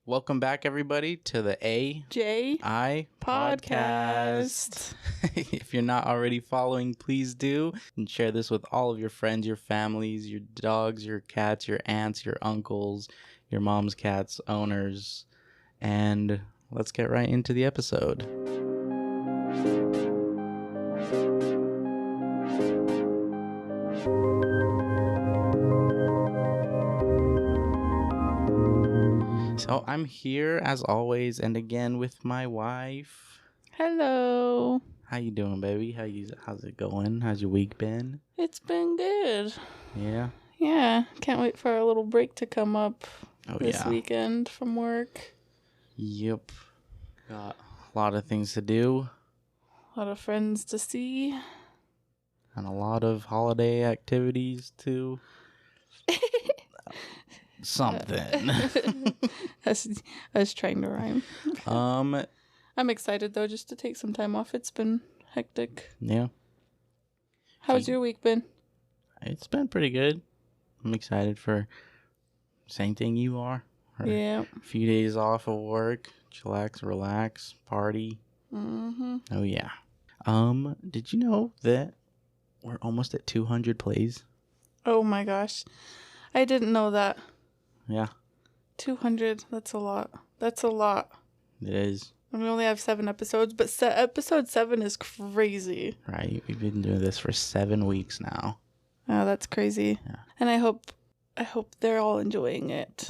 Welcome back, everybody, to the A.J.I podcast. If you're not already following, please do. And share this with all of your friends, your families, your dogs, your cats, your aunts, your uncles, your mom's cats, owners. And let's get right into the episode. So I'm here as always, and again with my wife. Hello. How you doing, baby? How's it going? How's your week been? It's been good. Yeah. Yeah. Can't wait for our little break to come up this weekend from work. Yep. Got a lot of things to do. A lot of friends to see. And a lot of holiday activities too. Something. I was trying to rhyme. I'm excited though, just to take some time off. It's been hectic. Yeah. How's your week been? It's been pretty good. I'm excited for same thing you are. Yeah. A few days off of work, chillax, relax, party. Mm-hmm. Oh yeah. Did you know that we're almost at 200 plays? Oh my gosh. I didn't know that. Yeah. 200, that's a lot. That's a lot. It is. And we only have 7 episodes, but episode 7 is crazy. Right. We've been doing this for 7 weeks now. Oh, that's crazy. Yeah. And I hope they're all enjoying it.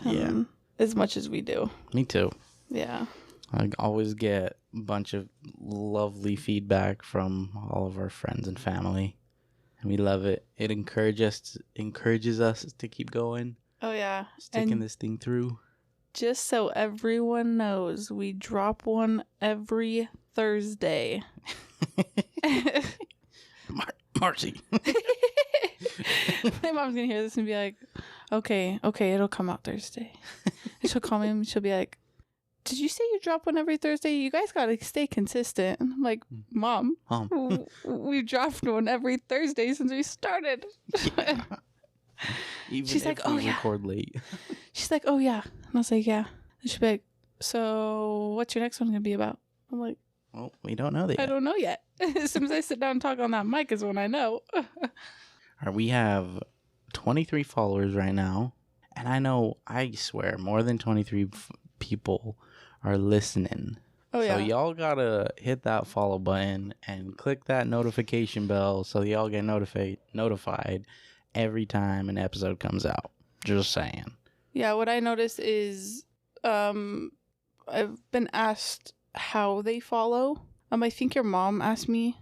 As much as we do. Me too. Yeah. I always get a bunch of lovely feedback from all of our friends and family. And we love it. It encourages us to keep going. Oh, yeah. Sticking this thing through. Just so everyone knows, we drop one every Thursday. Marcy. My mom's going to hear this and be like, okay, it'll come out Thursday. And she'll call me and she'll be like, did you say you drop one every Thursday? You guys got to stay consistent. And I'm like, Mom, we've dropped one every Thursday since we started. Yeah. Even she's if like, oh, we record late. She's like, oh, yeah. And I was like, yeah. And she'll be like, so what's your next one going to be about? I'm like, well, we don't know that yet. I don't know yet. As soon as I sit down and talk on that mic is when I know. We have 23 followers right now. And I swear, more than 23 people are listening. Oh, yeah. So y'all gotta hit that follow button and click that notification bell so y'all get notified every time an episode comes out. Just saying. Yeah, what I notice is I've been asked how they follow. I think your mom asked me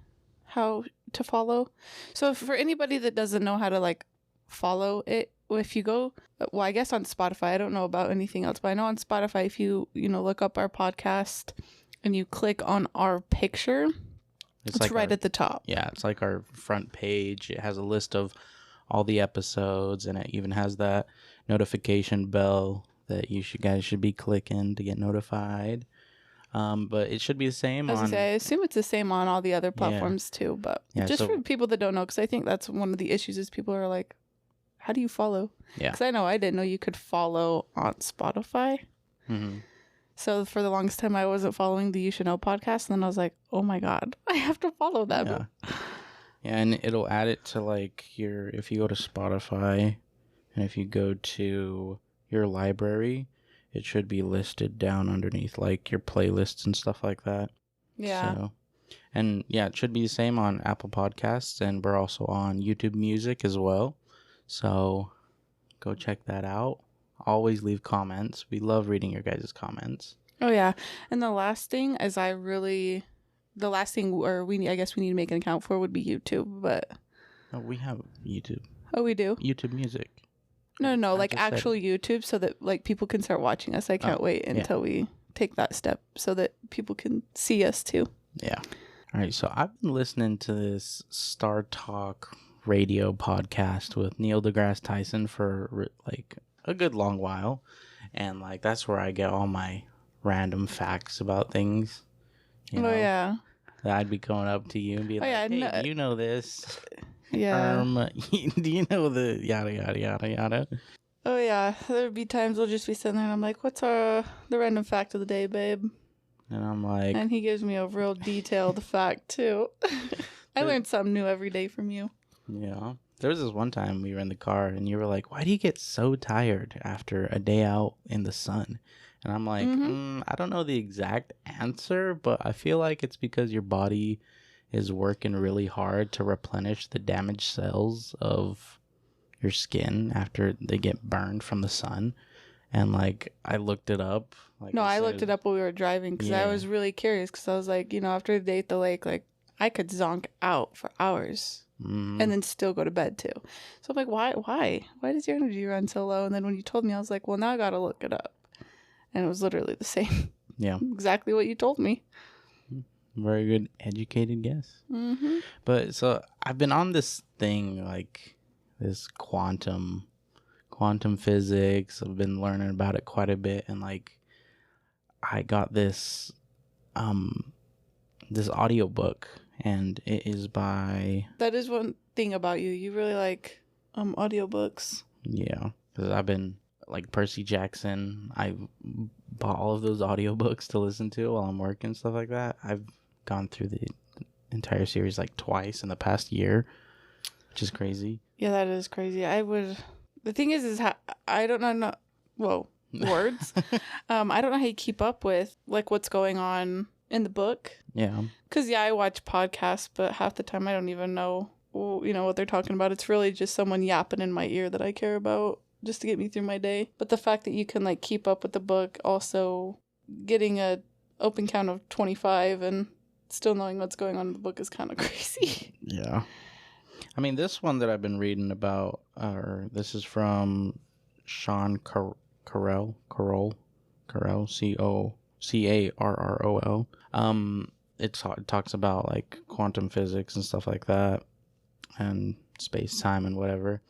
how to follow. So for anybody that doesn't know how to like follow it, if you go, well, I guess on Spotify, I don't know about anything else, but I know on Spotify, if you look up our podcast and you click on our picture, it's like right at the top. Yeah, it's like our front page. It has a list of all the episodes, and it even has that notification bell that guys should be clicking to get notified. But it should be the same I assume it's the same on all the other platforms too, but for people that don't know, because I think that's one of the issues is people are like, how do you follow? Yeah. Because I didn't know you could follow on Spotify. Mm-hmm. So for the longest time, I wasn't following the You Should Know podcast. And then I was like, oh my God, I have to follow them. Yeah, and it'll add it to like if you go to Spotify and if you go to your library, it should be listed down underneath like your playlists and stuff like that. Yeah. So, and yeah, it should be the same on Apple Podcasts, and we're also on YouTube Music as well. So go check that out. Always leave comments. We love reading your guys' comments. Oh, yeah. And the last thing I guess we need to make an account for would be YouTube, but... Oh, we have YouTube. Oh, we do? YouTube Music. No, like actual YouTube so that like people can start watching us. I can't wait until we take that step so that people can see us too. Yeah. All right. So I've been listening to this Star Talk radio podcast with Neil deGrasse Tyson for like a good long while, and like that's where I get all my random facts about things. Yeah, that I'd be going up to you and be hey, do you know this? Yeah. Do you know the yada yada yada yada? Oh, yeah. There would be times we'll just be sitting there and I'm like, what's the random fact of the day, babe? And I'm like... And he gives me a real detailed fact, too. I learned something new every day from you. Yeah. There was this one time we were in the car and you were like, why do you get so tired after a day out in the sun? And I'm like, I don't know the exact answer, but I feel like it's because your body is working really hard to replenish the damaged cells of your skin after they get burned from the sun. And like I looked it up. Like, no, I looked it up while we were driving because I was really curious because I was like, after a day at the lake, like I could zonk out for hours and then still go to bed too. So I'm like, why does your energy run so low? And then when you told me, I was like, well, now I got to look it up. And it was literally the same. Yeah. Exactly what you told me. Very good educated guess. But so I've been on this thing, like this quantum physics. I've been learning about it quite a bit, and like I got this this audiobook, and it is by... That is one thing about you. You really like audiobooks. Yeah, because I've been like Percy Jackson. I bought all of those audiobooks to listen to while I'm working and stuff like that. I've gone through the entire series like twice in the past year, which is crazy. Yeah, that is crazy. The thing is how I don't know. Whoa, words. I don't know how you keep up with like what's going on in the book. Yeah. Because I watch podcasts, but half the time I don't even know, what they're talking about. It's really just someone yapping in my ear that I care about just to get me through my day. But the fact that you can like keep up with the book, also getting a open count of 25 and still knowing what's going on in the book is kind of crazy. Yeah. I mean, this one that I've been reading about, this is from Sean Carroll, Carroll. It talks about like quantum physics and stuff like that, and space time and whatever.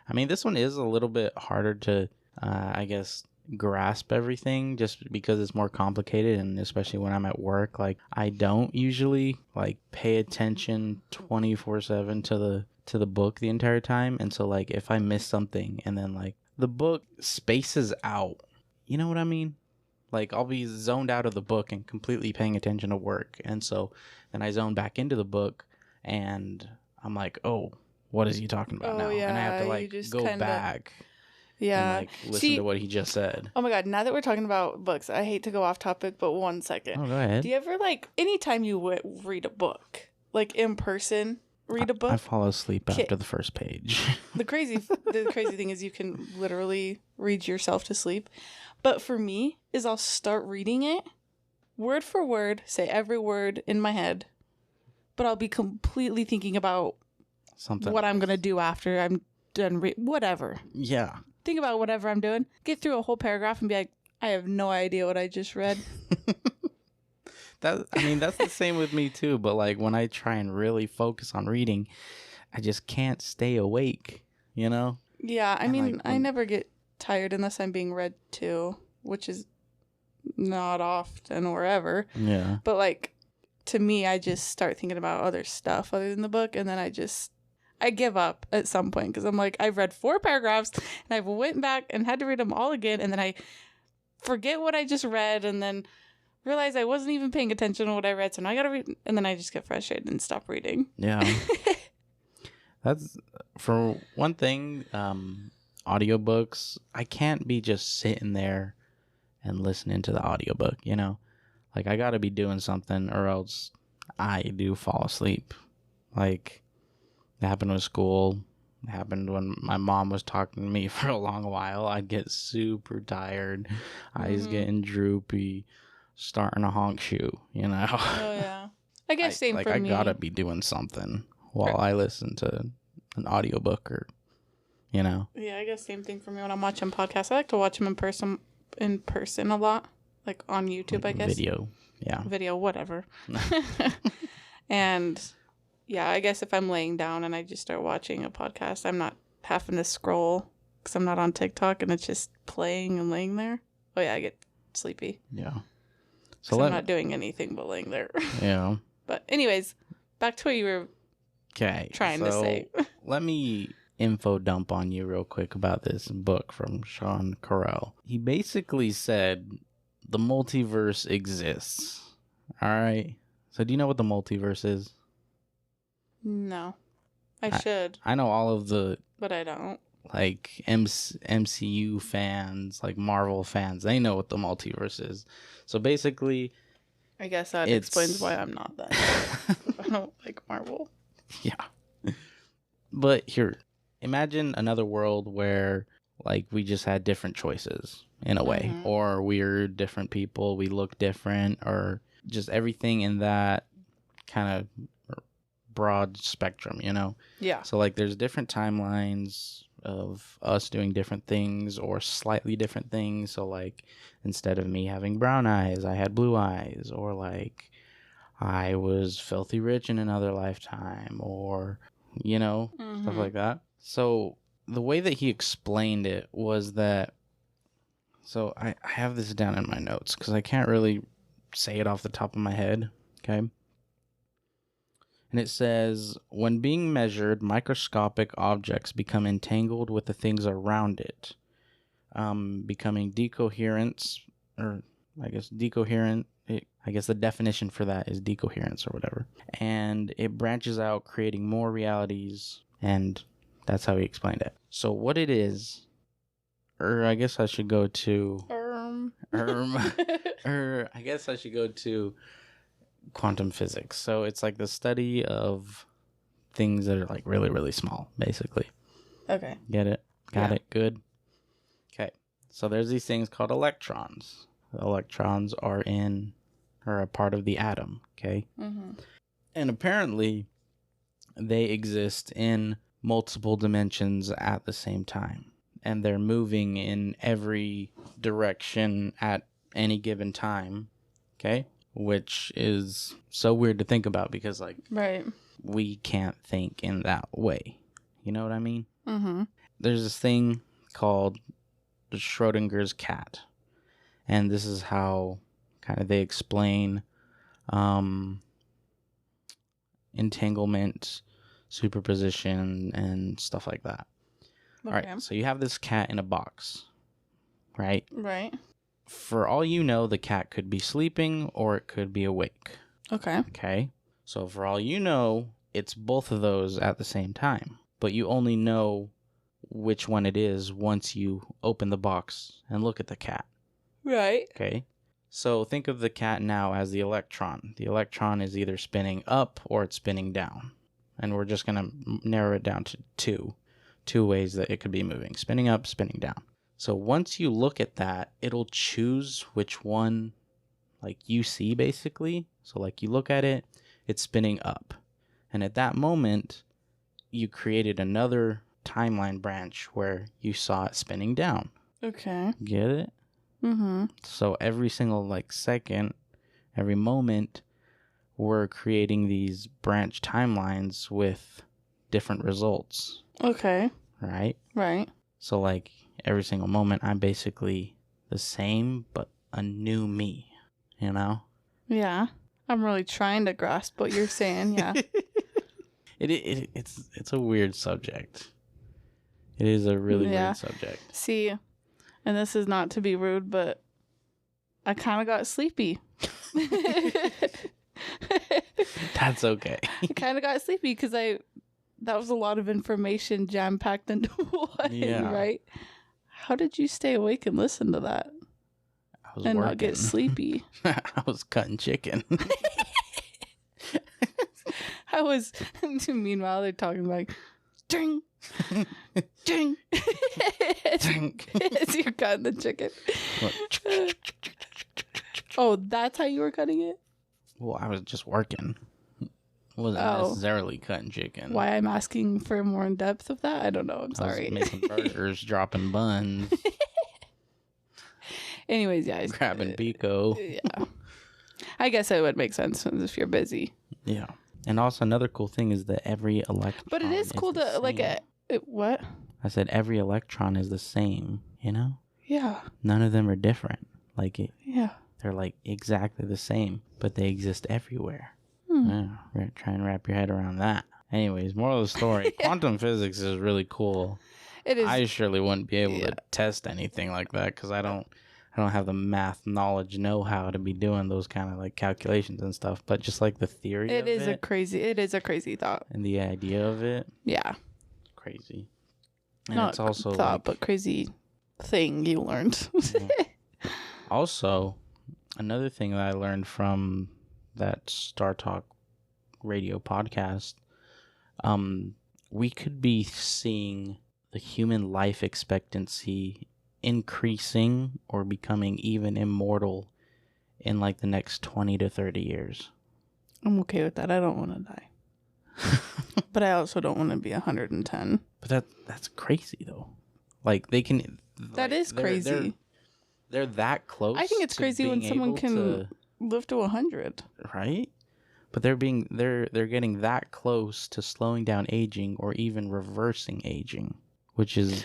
I mean, this one is a little bit harder to, I guess, grasp everything just because it's more complicated, and especially when I'm at work, like I don't usually like pay attention 24/7 to the book the entire time, and so like if I miss something and then like the book spaces out, you know what I mean? Like I'll be zoned out of the book and completely paying attention to work, and so then I zone back into the book and I'm like, oh, what is he talking about now? Yeah, and I have to like go back. Yeah. And, like, listen to what he just said. Oh my God. Now that we're talking about books, I hate to go off topic, but 1 second. Oh, go ahead. Do you ever, like, anytime you read a book, like in person, read a book? I fall asleep after the first page. The crazy thing is you can literally read yourself to sleep. But for me, is I'll start reading it, word for word, say every word in my head, but I'll be completely thinking about something, what I'm going to do after I'm done whatever. Yeah. Think about whatever I'm doing, get through a whole paragraph and be like, I have no idea what I just read. That's the same with me too. But like when I try and really focus on reading, I just can't stay awake, you know? Yeah. I mean, I never get tired unless I'm being read to, which is not often or ever. Yeah. But like, to me, I just start thinking about other stuff other than the book. And then I give up at some point because I'm like, I've read 4 paragraphs and I went back and had to read them all again. And then I forget what I just read and then realize I wasn't even paying attention to what I read. So now I got to read. And then I just get frustrated and stop reading. Yeah. That's, for one thing, audiobooks, I can't be just sitting there and listening to the audiobook, you know? Like, I got to be doing something or else I do fall asleep. Like, it happened with school. It happened when my mom was talking to me for a long while. I'd get super tired, eyes getting droopy, starting to honk shoe, you know? Oh, yeah. I guess same for me. I gotta be doing something while I listen to an audiobook or, you know? Yeah, I guess same thing for me when I'm watching podcasts. I like to watch them in person a lot, like on YouTube, I guess. Video, whatever. And... yeah, I guess if I'm laying down and I just start watching a podcast, I'm not having to scroll because I'm not on TikTok and it's just playing and laying there. Oh, yeah, I get sleepy. Yeah. So I'm not doing anything but laying there. Yeah. But anyways, back to what you were trying to say. Let me info dump on you real quick about this book from Sean Carell. He basically said the multiverse exists. All right. So do you know what the multiverse is? No. I should. I know all of the... But I don't. Like MCU fans, like Marvel fans, they know what the multiverse is. So basically... I guess that explains why I'm not that. I don't like Marvel. Yeah. But here, imagine another world where like we just had different choices in a way. Or we're different people, we look different, or just everything in that kind of broad spectrum, you know? Yeah. So like there's different timelines of us doing different things or slightly different things. So like instead of me having brown eyes, I had blue eyes, or like I was filthy rich in another lifetime, or you know, stuff like that. So the way that he explained it was that, so I have this down in my notes because I can't really say it off the top of my head, okay? And it says, when being measured, microscopic objects become entangled with the things around it, becoming decoherence, or I guess decoherent. I guess the definition for that is decoherence or whatever. And it branches out, creating more realities, and that's how he explained it. So what it is, or I guess I should go to... I guess I should go to... quantum physics. So it's like the study of things that are like really, really small, basically. Okay. Get it? Got it? Good. Okay. So there's these things called electrons. The electrons are a part of the atom. Okay. And apparently they exist in multiple dimensions at the same time, and they're moving in every direction at any given time. Okay. Which is so weird to think about because, like, we can't think in that way. You know what I mean? There's this thing called Schrodinger's cat. And this is how kind of they explain entanglement, superposition, and stuff like that. Okay. All right, so you have this cat in a box, right? Right. For all you know, the cat could be sleeping or it could be awake. Okay. Okay. So for all you know, it's both of those at the same time. But you only know which one it is once you open the box and look at the cat. Right. Okay. So think of the cat now as the electron. The electron is either spinning up or it's spinning down. And we're just going to narrow it down to two ways that it could be moving. Spinning up, spinning down. So once you look at that, it'll choose which one, like, you see, basically. So, like, you look at it, it's spinning up. And at that moment, you created another timeline branch where you saw it spinning down. Okay. Get it? So every single, like, second, every moment, we're creating these branch timelines with different results. Okay. Right? Right. So, like, every single moment, I'm basically the same, but a new me, you know? Yeah. I'm really trying to grasp what you're saying, yeah. It's a weird subject. It is a really weird subject. See, and this is not to be rude, but I kind of got sleepy. That's okay. I kind of got sleepy because that was a lot of information jam-packed into one, right? How did you stay awake and listen to that? I was and working. Not get sleepy? I was cutting chicken. I was, meanwhile, they're talking like, ding, ding, as you're cutting the chicken. Oh, that's how you were cutting it? Well, I was just working. Wasn't necessarily cutting chicken. Why I'm asking for more in depth of that? I don't know. I'm sorry. I was making burgers, dropping buns. Anyways, yeah. Grabbing Pico. Yeah. I guess it would make sense if you're busy. Yeah. And also another cool thing is that every electron. But it is cool to like what? I said every electron is the same, you know? Yeah. None of them are different. Like it. Yeah. They're like exactly the same, but they exist everywhere. Yeah, try and wrap your head around that. Anyways, moral of the story: quantum physics is really cool. It is. I surely wouldn't be able to test anything like that because I don't have the math knowledge, know-how to be doing those kind of like calculations and stuff. But just like the theory It of is a crazy thought. and the idea of it. Yeah. Crazy. And Not it's also thought, like, but crazy thing you learned. Also, another thing that I learned from that Star Talk radio podcast, we could be seeing the human life expectancy increasing or becoming even immortal in like the next 20 to 30 years. I'm okay with that. I don't want to die. But I also don't want to be 110. But that's crazy though. Like they can. That is crazy. They're that close. I think it's crazy when someone can live to 100. Right? But they're getting that close to slowing down aging or even reversing aging, which is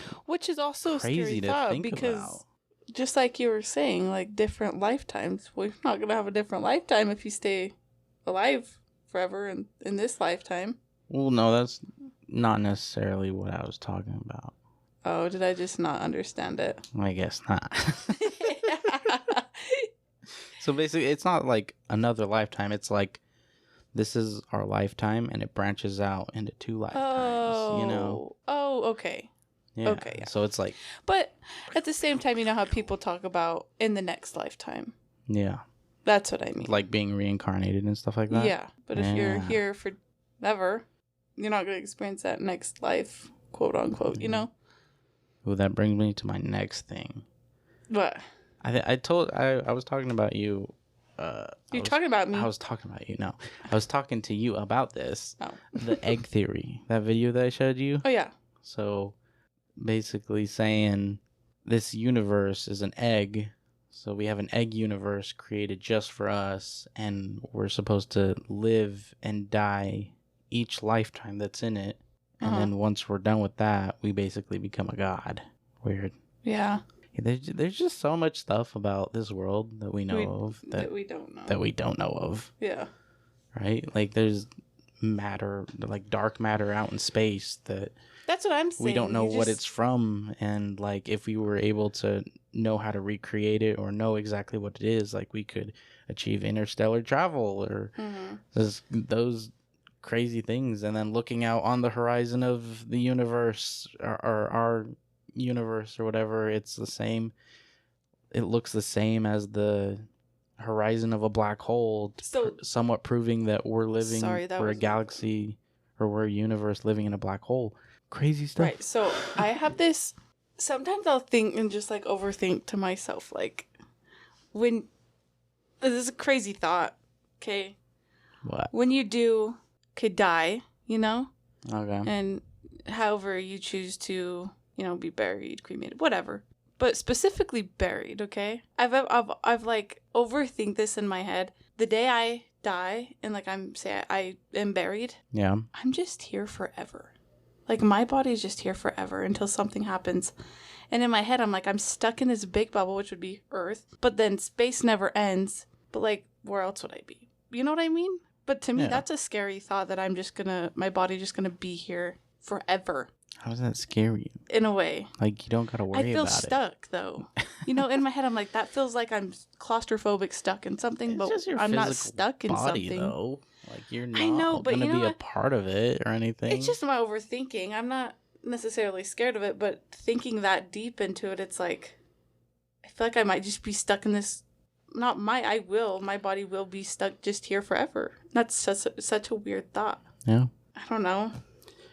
also crazy a scary to thought think because about. Just like you were saying, like different lifetimes. We're not gonna have a different lifetime if you stay alive forever in this lifetime. Well, no, that's not necessarily what I was talking about. Oh, did I just not understand it? I guess not. So basically, it's not like another lifetime. It's like this is our lifetime, and it branches out into 2 lifetimes. You know? Oh, okay. Yeah. Okay. Yeah. So it's like, but at the same time, you know how people talk about in the next lifetime. yeah. That's what I mean. Like being reincarnated and stuff like that. Yeah, but if you're here forever, you're not going to experience that next life, quote unquote, you know? Well, that brings me to my next thing. What? I was talking about you. You're talking about me? I was talking about you. No. I was talking to you about this. Oh. The egg theory. That video that I showed you. Oh, yeah. So basically saying this universe is an egg. So we have an egg universe created just for us, and we're supposed to live and die each lifetime that's in it. And then once we're done with that, we basically become a god. Weird. Yeah. There's just so much stuff about this world that we know of that we don't know. That we don't know of. Yeah. Right? Like there's matter, like dark matter out in space that that's what I'm saying. We don't know what it's from, and like if we were able to know how to recreate it or know exactly what it is, like we could achieve interstellar travel or those crazy things. And then looking out on the horizon of the universe or our universe or whatever, it's the same. It looks the same as the horizon of a black hole, somewhat proving that we're living we're a galaxy or we're a universe living in a black hole. Crazy stuff. Right. So I have this. Sometimes I'll think and just like overthink to myself, like when this is a crazy thought. Okay. What? When you could die, you know. Okay. And however you choose to, you know, be buried, cremated, whatever. But specifically buried. Okay. I've like overthink this in my head. The day I die and like I am buried. Yeah. I'm just here forever. Like, my body is just here forever until something happens. And in my head, I'm like, I'm stuck in this big bubble, which would be Earth. But then space never ends. But, like, where else would I be? You know what I mean? But to me, that's a scary thought that my body just going to be here forever. How does that scare you? In a way. Like, you don't got to worry about it. I feel stuck, though. You know, in my head, I'm like, that feels like I'm claustrophobic stuck in something, but I'm not stuck in body, something. Though. Like, you're not going to be a part of it or anything. It's just my overthinking. I'm not necessarily scared of it, but thinking that deep into it, it's like, I feel like I might just be stuck in this. My body will be stuck just here forever. That's such a weird thought. Yeah. I don't know.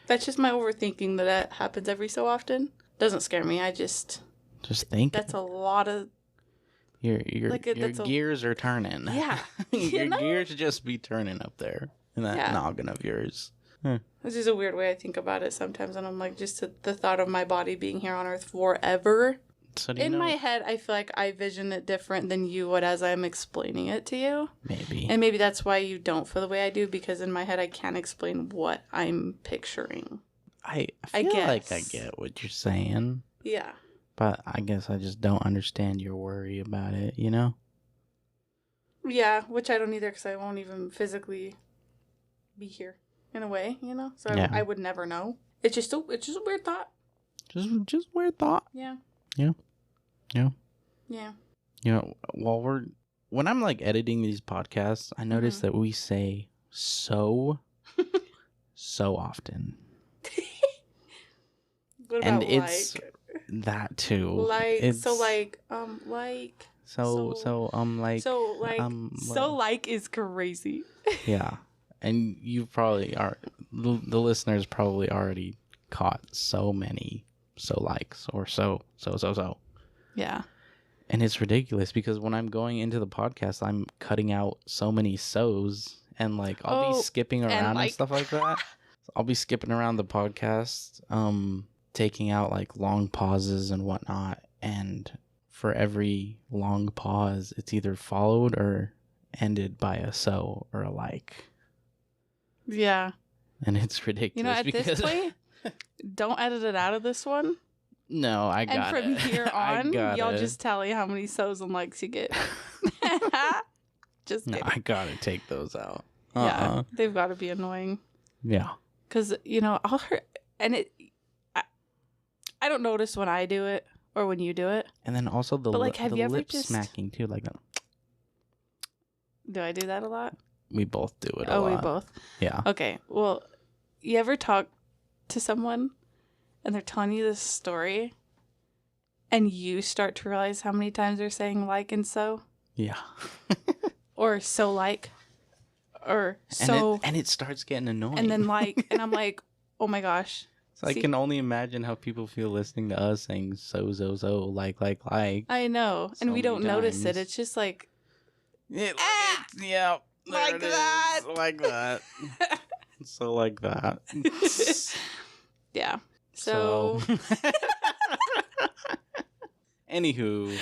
That's just my overthinking that happens every so often. Doesn't scare me. I just think. That's a lot of. Your gears are turning. Yeah. Your gears just be turning up there in that noggin of yours. This is a weird way I think about it sometimes, and I'm like, just the thought of my body being here on Earth forever. So in my head, I feel like I vision it different than you would as I'm explaining it to you. Maybe. And maybe that's why you don't feel the way I do, because in my head, I can't explain what I'm picturing. I feel like I get what you're saying. Yeah. But I guess I just don't understand your worry about it, you know? Yeah, which I don't either, because I won't even physically be here. in a way, you know? So Yeah. I would never know. It's just a weird thought. Just weird thought. Yeah. Yeah. Yeah. Yeah. You know, when I'm like editing these podcasts, I notice that we say so often. What about and it's like? That too. Like, it's, so like, like. So like is crazy. Yeah. And you probably are, the listeners probably already caught so many so likes or so. Yeah. And it's ridiculous because when I'm going into the podcast, I'm cutting out so many so's and like I'll be skipping around and stuff like that. I'll be skipping around the podcast, taking out like long pauses and whatnot. And for every long pause, it's either followed or ended by a so or a like. Yeah. And it's ridiculous. You know, at this point, don't edit it out of this one. No, I got it. And from here on, y'all just tally how many so's and likes you get. Just kidding. No, I gotta take those out. Yeah, they've got to be annoying. Yeah. Because, you know, I'll hurt. And I don't notice when I do it or when you do it. And then also the lip smacking too, like that. Do I do that a lot? We both do it a lot. Oh, we both? Yeah. Okay. Well, you ever talk to someone and they're telling you this story and you start to realize how many times they're saying like and so? Yeah. Or so like? Or so. And it starts getting annoying. And then like, and I'm like, oh my gosh. So I can only imagine how people feel listening to us saying so, like. I know. And we don't notice it. It's just like. Yeah. Like that. Like that. So like that. Yeah. So. Anywho.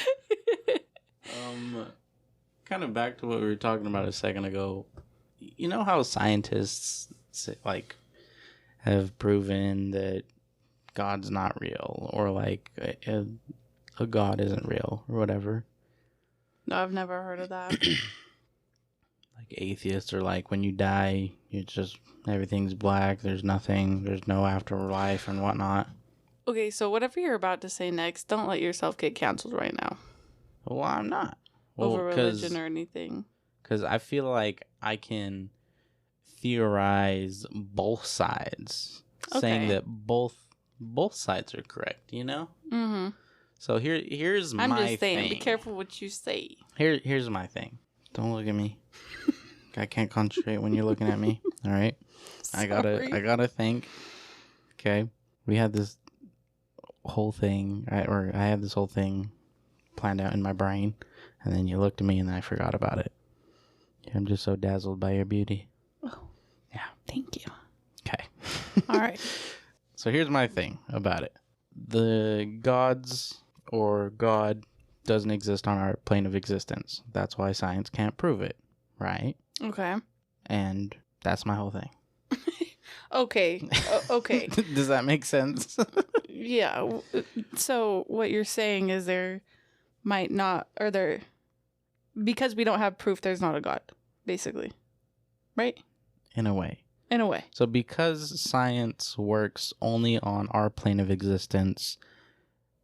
Kind of back to what we were talking about a second ago. You know how scientists like have proven that God's not real, or like a God isn't real, or whatever? No, I've never heard of that. Like atheists are like, when you die, it's just everything's black. There's nothing. There's no afterlife and whatnot. Okay, so whatever you're about to say next, don't let yourself get canceled right now. Well, I'm not. Over religion or anything. Because I feel like I can theorize both sides, saying that both sides are correct, you know? Mm-hmm. So here's my thing. I'm just saying, be careful what you say. Here's my thing. Don't look at me. I can't concentrate when you're looking at me. All right? I gotta think. Okay? We had this whole thing, or I had this whole thing planned out in my brain, and then you looked at me and then I forgot about it. I'm just so dazzled by your beauty. Oh. Yeah. Thank you. Okay. All right. So here's my thing about it. The gods or God doesn't exist on our plane of existence. That's why science can't prove it, right? Okay. And that's my whole thing. Okay. Okay. Does that make sense? Yeah. So what you're saying is there might not, or there, because we don't have proof, there's not a God, basically. Right? In a way. In a way. So because science works only on our plane of existence,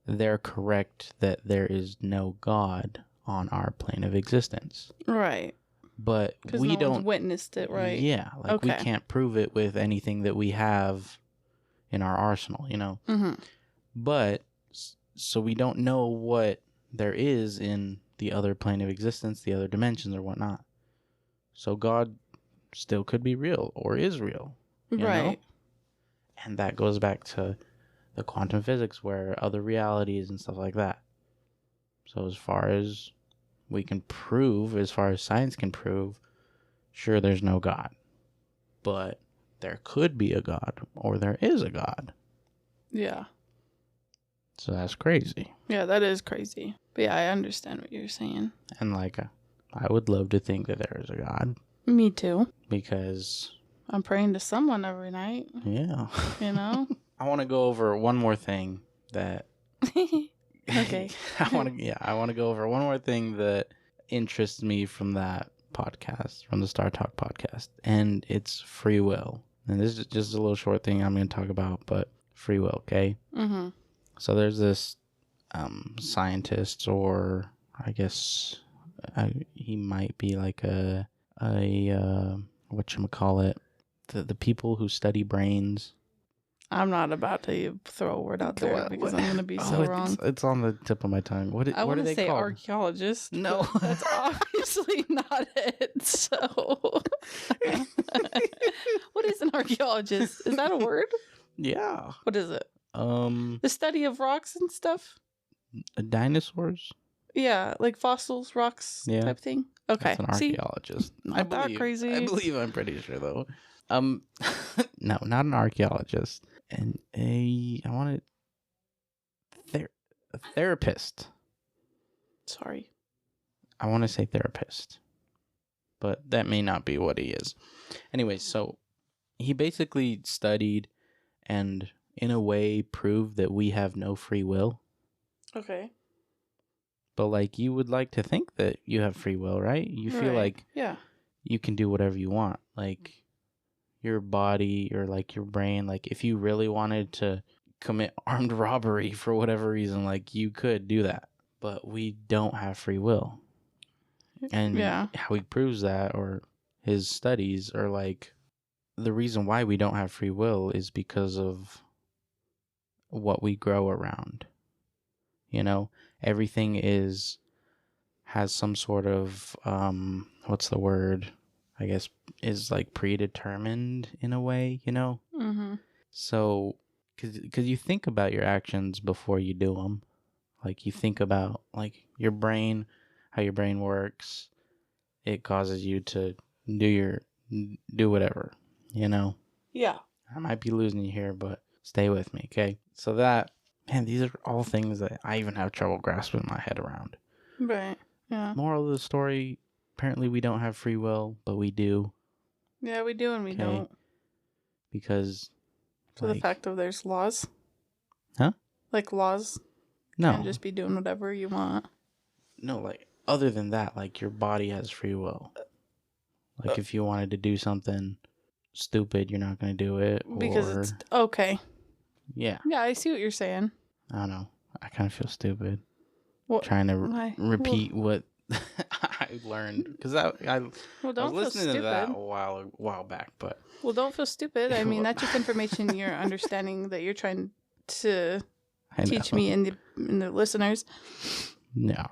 they're correct that there is no God on our plane of existence. Right. But we don't witnessed it, right? Yeah, like we can't prove it with anything that we have in our arsenal, you know. Mm-hmm. But so we don't know what there is in the other plane of existence, the other dimensions or whatnot. So God still could be real or is real, you know? And that goes back to the quantum physics, where other realities and stuff like that. So as far as we can prove, as far as science can prove, sure, there's no God. But there could be a God, or there is a God. Yeah. So that's crazy. Yeah, that is crazy. But yeah, I understand what you're saying. And like, I would love to think that there is a God. Me too. Because I'm praying to someone every night. Yeah. You know? I want to go over one more thing that... Okay. I want to go over one more thing that interests me from that podcast, from the Star Talk podcast, and it's free will. and this is just a little short thing I'm going to talk about, but free will, okay? Mm-hmm. So there's this scientist, or I guess he might be like a whatchamacallit, the people who study brains. I'm not about to throw a word out there because I'm going to be so wrong. It's on the tip of my tongue. What I want are to they say called? archaeologist. No. That's obviously not it. So, what is an archaeologist? Is that a word? Yeah. What is it? The study of rocks and stuff? Dinosaurs? Yeah, like fossils, rocks type thing. Okay. That's an archaeologist. Not that crazy. I believe, I'm pretty sure though. No, not an archaeologist. And a therapist. Sorry. I want to say therapist, but that may not be what he is. Anyway, so he basically studied and in a way proved that we have no free will. Okay. But like, you would like to think that you have free will, right? You feel like you can do whatever you want. Like your body or like your brain, like if you really wanted to commit armed robbery for whatever reason, like you could do that. But we don't have free will. And how he proves that, or his studies, are like, the reason why we don't have free will is because of what we grow around. You know, everything has some sort of what's the word? I guess is like predetermined in a way, you know? Mm-hmm. So, because you think about your actions before you do them. Like, you think about, like, your brain, how your brain works. It causes you to do whatever, you know? Yeah. I might be losing you here, but stay with me, okay? So that, man, these are all things that I even have trouble grasping my head around. Right, yeah. Moral of the story, apparently we don't have free will, but we do. Yeah, we do and we don't. Because... So the fact of there's laws? Huh? Like laws? No. You can't just be doing whatever you want. No, like, other than that, like, your body has free will. Like, if you wanted to do something stupid, you're not going to do it. Because it's... Okay. Yeah. Yeah, I see what you're saying. I don't know. I kind of feel stupid. What? Trying to repeat what I learned. Because I was listening to that a while back, but... Well, don't feel stupid. I mean, that's just information you're understanding that you're trying to teach me and the listeners. Yeah.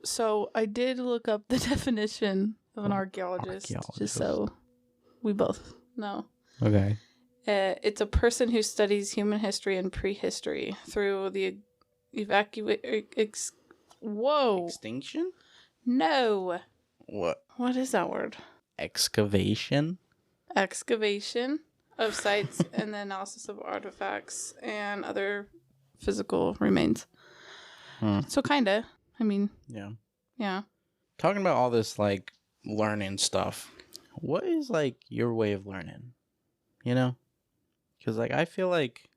So I did look up the definition of an archaeologist, just so we both know. Okay. It's a person who studies human history and prehistory through the Extinction? No. What? What is that word? Excavation of sites and the analysis of artifacts and other physical remains. So kinda. I mean. Yeah. Talking about all this like learning stuff. What is like your way of learning? You know? Because like I feel like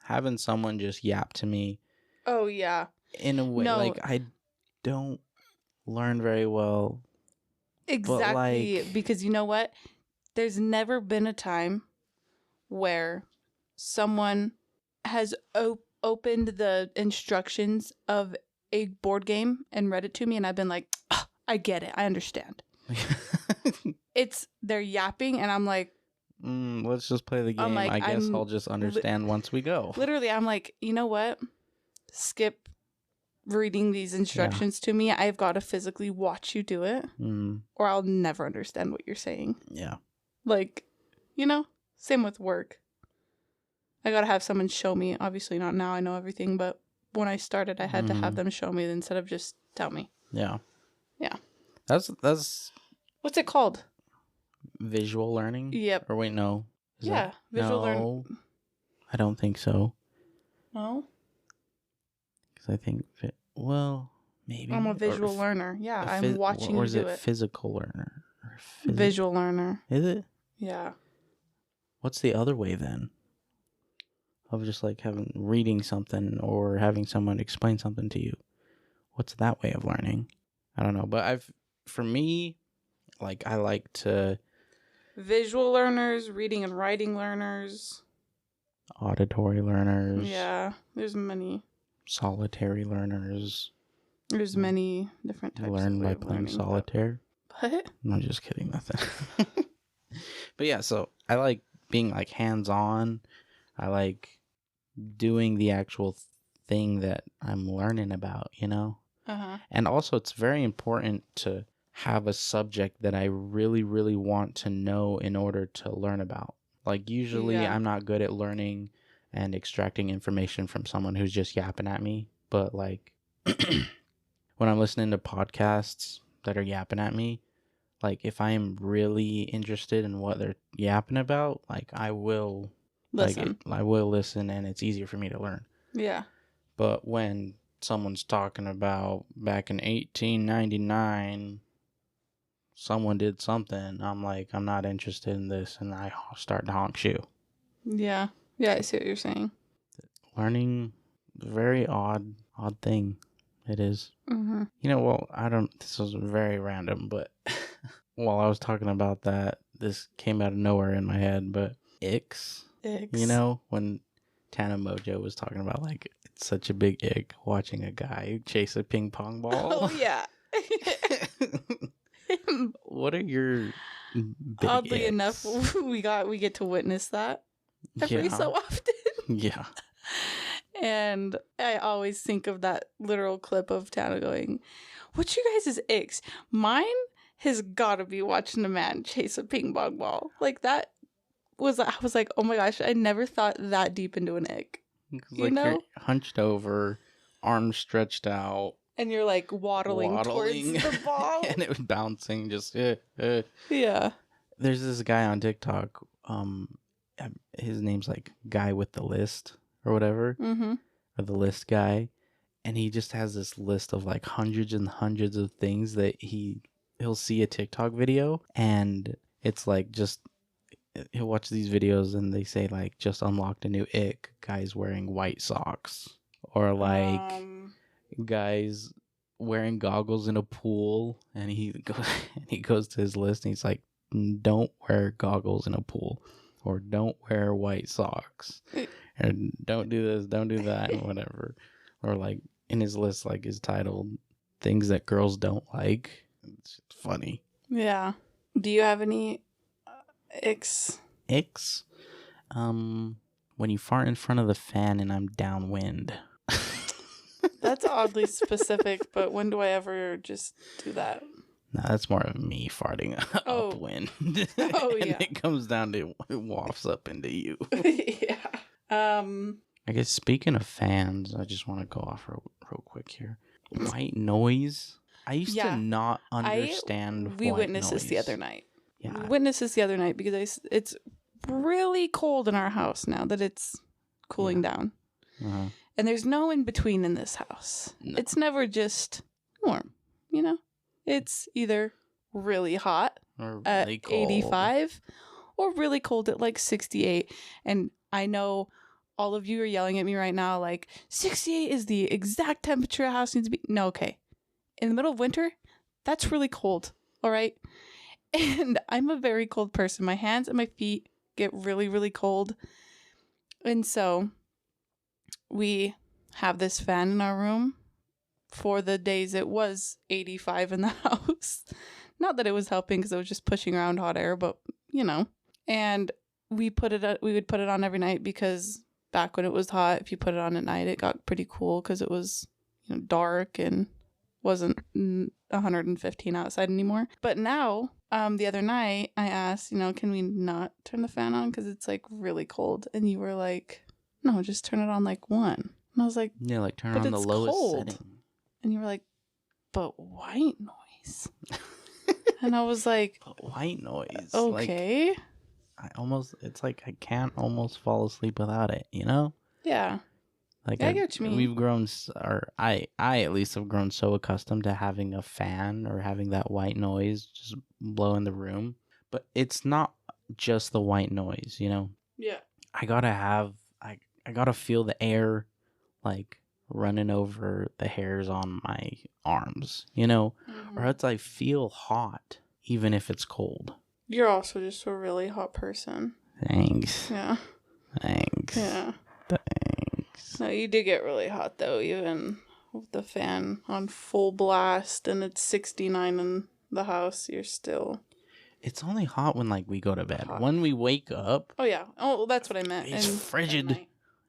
having someone just yap to me. Oh yeah. In a way, like I don't learn very well. Exactly, because you know what? There's never been a time where someone has opened the instructions of a board game and read it to me, and I've been like, oh, I get it, I understand. They're yapping, and I'm like, let's just play the game. Like, I guess I'll just understand once we go. Literally, I'm like, you know what? Skip reading these instructions to me. I've got to physically watch you do it, or I'll never understand what you're saying. Yeah. Like, you know, same with work. I got to have someone show me. Obviously not now, I know everything, but when I started, I had to have them show me instead of just tell me. Yeah. Yeah. That's what's it called? Visual learning? Yep. Or wait, no. Visual learning. I don't think so. No? Because I think, maybe. I'm a visual learner. Yeah, I'm watching you do it. Or is it physical learner? Visual learner. Is it? Yeah. What's the other way then? Of just like reading something or having someone explain something to you. What's that way of learning? I don't know. But for me, like I like to visual learners, reading and writing learners, auditory learners. Yeah, there's many. Solitary learners. There's many different types. Learn of by playing solitaire. What? No, just kidding. Nothing. But yeah, so I like being like hands-on. I like doing the actual thing that I'm learning about, you know? Uh-huh. And also it's very important to have a subject that I really, really want to know in order to learn about. Like usually I'm not good at learning and extracting information from someone who's just yapping at me. But like when I'm listening to podcasts that are yapping at me, like if I am really interested in what they're yapping about, like I will listen. I will listen, and it's easier for me to learn. Yeah. But when someone's talking about back in 1899, someone did something, I'm like, I'm not interested in this, and I start to honk shoe. Yeah. Yeah, I see what you're saying. Learning, very odd thing. It is. Mm-hmm. You know, well, this was very random, but while I was talking about that, this came out of nowhere in my head, but icks. You know, when Tana Mojo was talking about, like, it's such a big ick watching a guy chase a ping pong ball. Oh, yeah. What are your big Oddly icks? enough, we get to witness that every so often. Yeah. And I always think of that literal clip of Tana going, "What's your guys' icks?" Mine has got to be watching a man chase a ping pong ball. Like that I was like, oh my gosh, I never thought that deep into an ick. You know? You're hunched over, arms stretched out. And you're like waddling towards the ball. And it was bouncing just Yeah. There's this guy on TikTok, his name's like Guy with the List or whatever. Mm-hmm. Or the List Guy. And he just has this list of like hundreds and hundreds of things that he'll see a TikTok video, and it's like just he'll watch these videos and they say like just unlocked a new ick, guys wearing white socks, or like guys wearing goggles in a pool, and he goes to his list and he's like, don't wear goggles in a pool, or don't wear white socks, and don't do this, don't do that, and whatever. Or like in his list, like is titled things that girls don't like. It's funny. Yeah. Do you have any icks? Icks? When you fart in front of the fan and I'm downwind. That's oddly specific, but when do I ever just do that? No, that's more of me farting upwind. Oh, and it comes down to it wafts up into you. Yeah. I guess speaking of fans, I just want to go off real quick here. White noise. I used to not understand. We witnessed this the other night. Yeah. We witnessed this the other night because it's really cold in our house now that it's cooling down. Uh-huh. And there's no in between in this house. No. It's never just warm, you know? It's either really hot or really at cold. 85 or really cold at like 68. And I know all of you are yelling at me right now like 68 is the exact temperature a house needs to be. No, okay. In the middle of winter, that's really cold, all right? And I'm a very cold person. My hands and my feet get really, really cold. And so we have this fan in our room for the days it was 85 in the house. Not that it was helping because it was just pushing around hot air, but, you know. And we would put it on every night because back when it was hot, if you put it on at night, it got pretty cool because it was, you know, dark and wasn't 115 outside anymore. But now, the other night, I asked, you know, can we not turn the fan on because it's like really cold? And you were like, no, just turn it on like 1. And I was like, yeah, like turn it on the lowest cold. setting. And you were like, but white noise. And I was like, but white noise. Okay. Like, it's like I can't almost fall asleep without it, you know? Yeah. Like I get what you mean. We've grown, or I at least have grown so accustomed to having a fan or having that white noise just blow in the room. But it's not just the white noise, you know? Yeah. I gotta feel the air like running over the hairs on my arms, you know? Mm-hmm. Or else I feel hot even if it's cold. You're also just a really hot person. Thanks. Yeah. Thanks. Yeah. Thanks. No, you do get really hot, though, even with the fan on full blast and it's 69 in the house. You're still... It's only hot when, like, we go to bed. Hot. When we wake up... Oh, yeah. Oh, that's what I meant. It's frigid.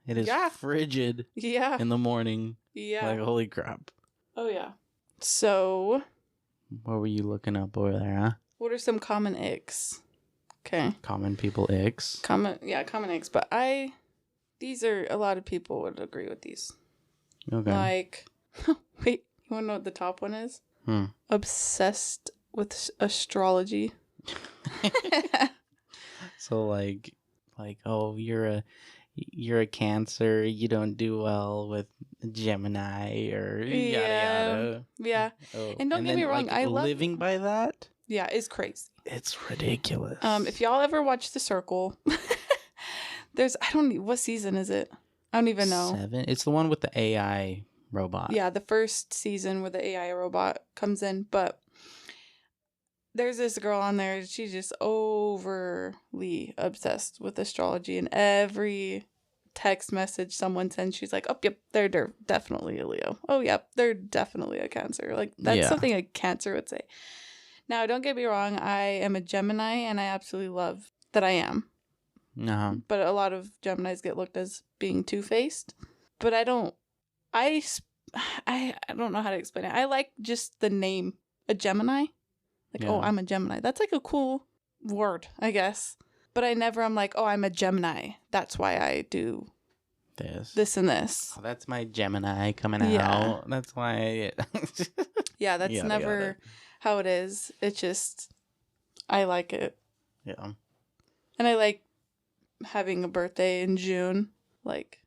It is frigid in the morning. Yeah. Like, holy crap. Oh, yeah. So... What were you looking up over there, huh? What are some common icks? Okay. Common people icks. Common icks. But these are, a lot of people would agree with these. Okay. Like, wait, you want to know what the top one is? Obsessed with astrology. So like, oh, you're a Cancer. You don't do well with Gemini or yada yada. Yeah. Oh. And don't get me wrong, like, I love living by that. Yeah, it's crazy. It's ridiculous. If y'all ever watch The Circle, what season is it? I don't even know. 7. It's the one with the AI robot. Yeah, the first season where the AI robot comes in, but there's this girl on there, she's just overly obsessed with astrology, and every text message someone sends, she's like, oh, yep, they're definitely a Leo. Oh, yep, they're definitely a Cancer. Like, that's something a Cancer would say. Now, don't get me wrong, I am a Gemini, and I absolutely love that I am. Uh-huh. But a lot of Geminis get looked as being two-faced. But I don't know how to explain it. I like just the name, a Gemini. Like, oh, I'm a Gemini. That's like a cool word, I guess. But I'm like, oh, I'm a Gemini. That's why I do this and this. Oh, that's my Gemini coming out. That's why. Yeah, that's never how it is. It's just, I like it. Yeah. And I like having a birthday in June. Like,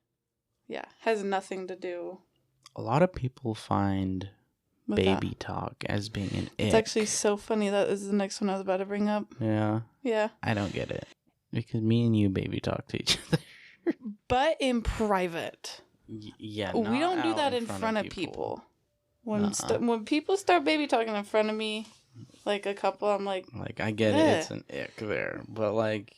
yeah, has nothing to do. A lot of people find baby talk as being an ick. It's actually so funny. That is the next one I was about to bring up. Yeah. Yeah. I don't get it. Because me and you baby talk to each other. But in private. Yeah. We don't do that in front of people. When people start baby talking in front of me, like a couple, I'm like... Like, I get it. It's an ick there. But, like...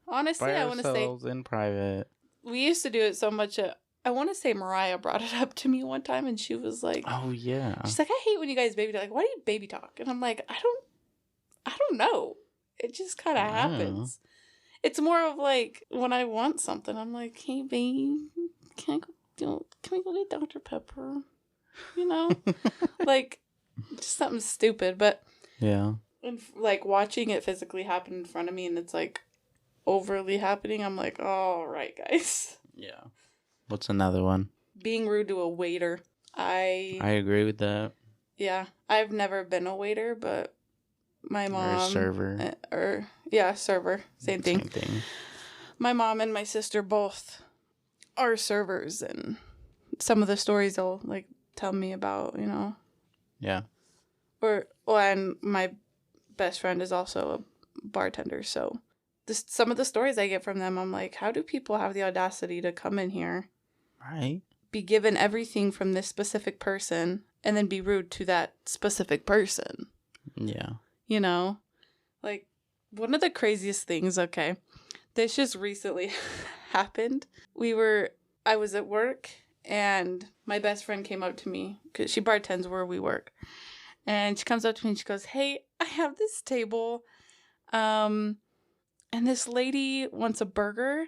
Honestly, I want to say... in private. We used to do it so much... I want to say Mariah brought it up to me one time, and she was like... Oh, yeah. She's like, I hate when you guys baby talk. Like, why do you baby talk? And I'm like, I don't know. It just kind of happens. It's more of like, when I want something, I'm like, hey, babe, can we go get Dr. Pepper? You know? Like, just something stupid. But, yeah. And, like, watching it physically happen in front of me, and it's, like, overly happening, I'm like, all right, guys. Yeah. What's another one? Being rude to a waiter. I agree with that. Yeah. I've never been a waiter, but my mom... Or a server. Server. Same thing. My mom and my sister both are servers, and some of the stories they'll, like, tell me about, you know. Yeah. And my best friend is also a bartender, so some of the stories I get from them, I'm like, how do people have the audacity to come in here? Right. Be given everything from this specific person and then be rude to that specific person. Yeah. You know? Like, one of the craziest things, okay, this just recently happened. I was at work, and my best friend came up to me, because she bartends where we work. And she comes up to me and she goes, hey, I have this table, and this lady wants a burger,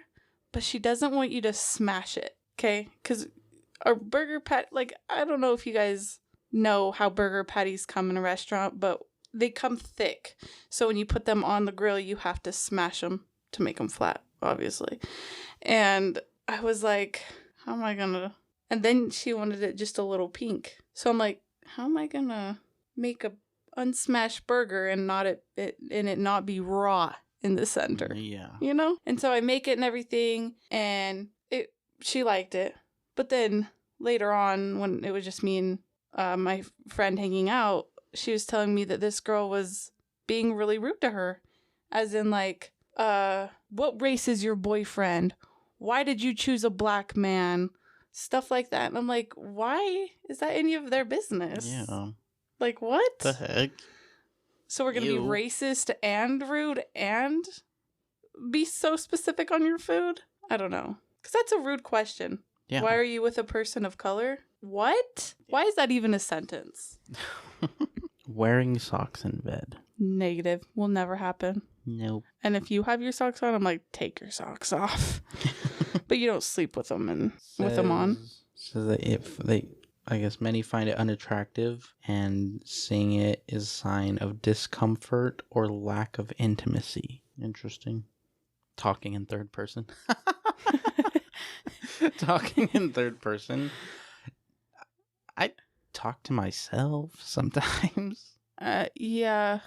but she doesn't want you to smash it, okay? Because our burger like, I don't know if you guys know how burger patties come in a restaurant, but they come thick. So when you put them on the grill, you have to smash them to make them flat, obviously. And I was like, how am I gonna... And then she wanted it just a little pink. So I'm like, how am I gonna make a unsmashed burger and it not be raw in the center? Yeah. You know? And so I make it and everything, and she liked it. But then later on, when it was just me and my friend hanging out, she was telling me that this girl was being really rude to her. As in, like, what race is your boyfriend? Why did you choose a black man? Stuff like that. And I'm like, why is that any of their business? Yeah. Like, what? The heck? So we're going to be racist and rude and be so specific on your food? I don't know. Because that's a rude question. Yeah. Why are you with a person of color? What? Why is that even a sentence? Wearing socks in bed. Negative. Will never happen. Nope. And if you have your socks on, I'm like, take your socks off. But you don't sleep with them with them on. Says that I guess many find it unattractive, and seeing it is a sign of discomfort or lack of intimacy. Interesting. Talking in third person. Talking in third person. I talk to myself sometimes. Yeah.